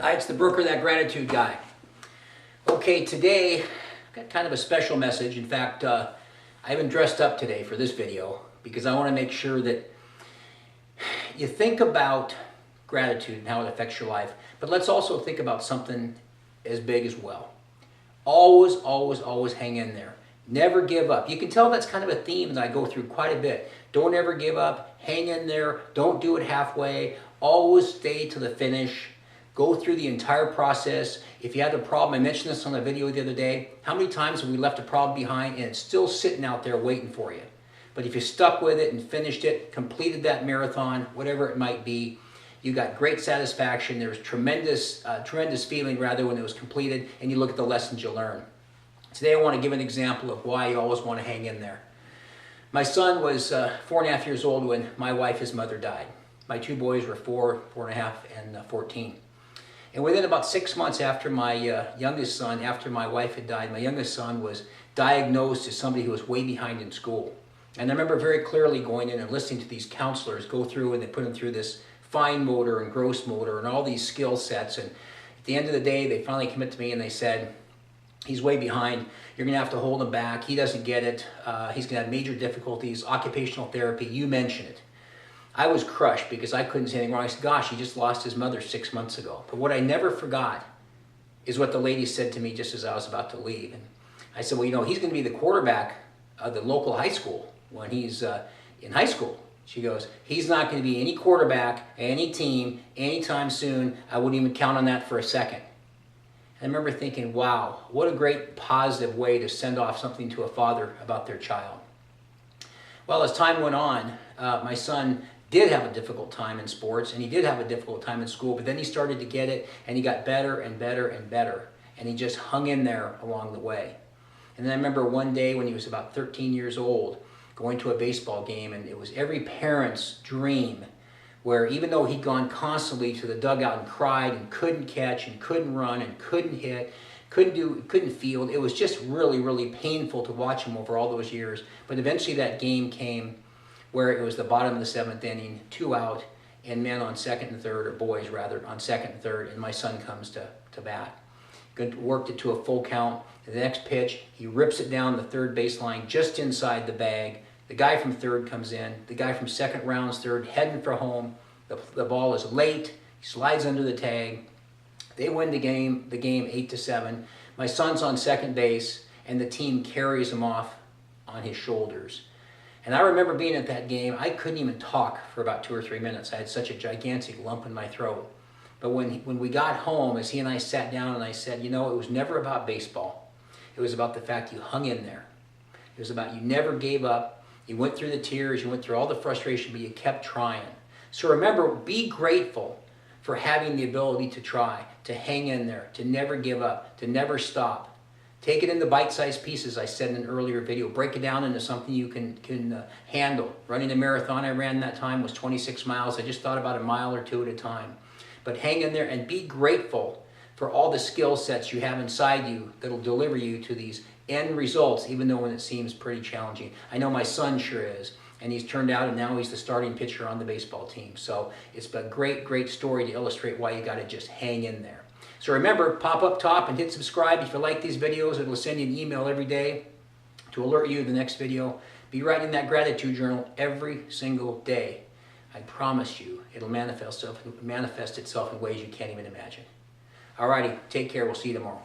Hi, it's the Brooker, that gratitude guy. Okay, today I've got kind of a special message. In fact, I haven't dressed up today for this video because I want to make sure that you think about gratitude and how it affects your life. But let's also think about something as big as well. Always, always, always hang in there. Never give up. You can tell that's kind of a theme that I go through quite a bit. Don't ever give up. Hang in there. Don't do it halfway. Always stay to the finish. Go through the entire process. If you had a problem, I mentioned this on a video the other day, how many times have we left a problem behind and it's still sitting out there waiting for you? But if you stuck with it and finished it, completed that marathon, whatever it might be, you got great satisfaction. There was tremendous feeling rather when it was completed, and you look at the lessons you learn. Today I want to give an example of why you always want to hang in there. My son was 4.5 years old when my wife, his mother, died. My two boys were 4.5, and 14. And within about 6 months after my youngest son, after my wife had died, my youngest son was diagnosed as somebody who was way behind in school. And I remember very clearly going in and listening to these counselors go through, and they put him through this fine motor and gross motor and all these skill sets. And at the end of the day, they finally came to me and they said, he's way behind. You're going to have to hold him back. He doesn't get it. He's going to have major difficulties. Occupational therapy, you mention it. I was crushed because I couldn't say anything wrong. I said, gosh, he just lost his mother 6 months ago. But what I never forgot is what the lady said to me just as I was about to leave. And I said, well, you know, he's going to be the quarterback of the local high school when he's in high school. She goes, he's not going to be any quarterback, any team, anytime soon. I wouldn't even count on that for a second. I remember thinking, wow, what a great positive way to send off something to a father about their child. Well, as time went on, my son did have a difficult time in sports, and he did have a difficult time in school, but then he started to get it, and he got better and better and better, and he just hung in there along the way. And then I remember one day when he was about 13 years old, going to a baseball game, and it was every parent's dream, where even though he'd gone constantly to the dugout and cried and couldn't catch and couldn't run and couldn't hit, couldn't field, it was just really, really painful to watch him over all those years. But eventually that game came where it was the bottom of the 7th inning, 2 out, and men on second and third, or boys rather, on second and third, and my son comes to bat. Worked it to a full count. The next pitch, he rips it down the third baseline just inside the bag. The guy from third comes in. The guy from second rounds third, heading for home. The ball is late. He slides under the tag. They win the game 8-7. My son's on second base, and the team carries him off on his shoulders. And I remember being at that game, I couldn't even talk for about 2 or 3 minutes. I had such a gigantic lump in my throat. But when we got home, as he and I sat down, and I said, you know, it was never about baseball. It was about the fact you hung in there. It was about you never gave up. You went through the tears, you went through all the frustration, but you kept trying. So remember, be grateful for having the ability to try, to hang in there, to never give up, to never stop. Take it into bite-sized pieces, I said in an earlier video. Break it down into something you can handle. Running a marathon I ran that time was 26 miles. I just thought about a mile or two at a time. But hang in there and be grateful for all the skill sets you have inside you that will deliver you to these end results, even though when it seems pretty challenging. I know my son sure is, and he's turned out, and now he's the starting pitcher on the baseball team. So it's a great, great story to illustrate why you got to just hang in there. So remember, pop up top and hit subscribe if you like these videos. It will send you an email every day to alert you of the next video. Be writing that gratitude journal every single day. I promise you, it'll manifest itself in ways you can't even imagine. Alrighty, take care. We'll see you tomorrow.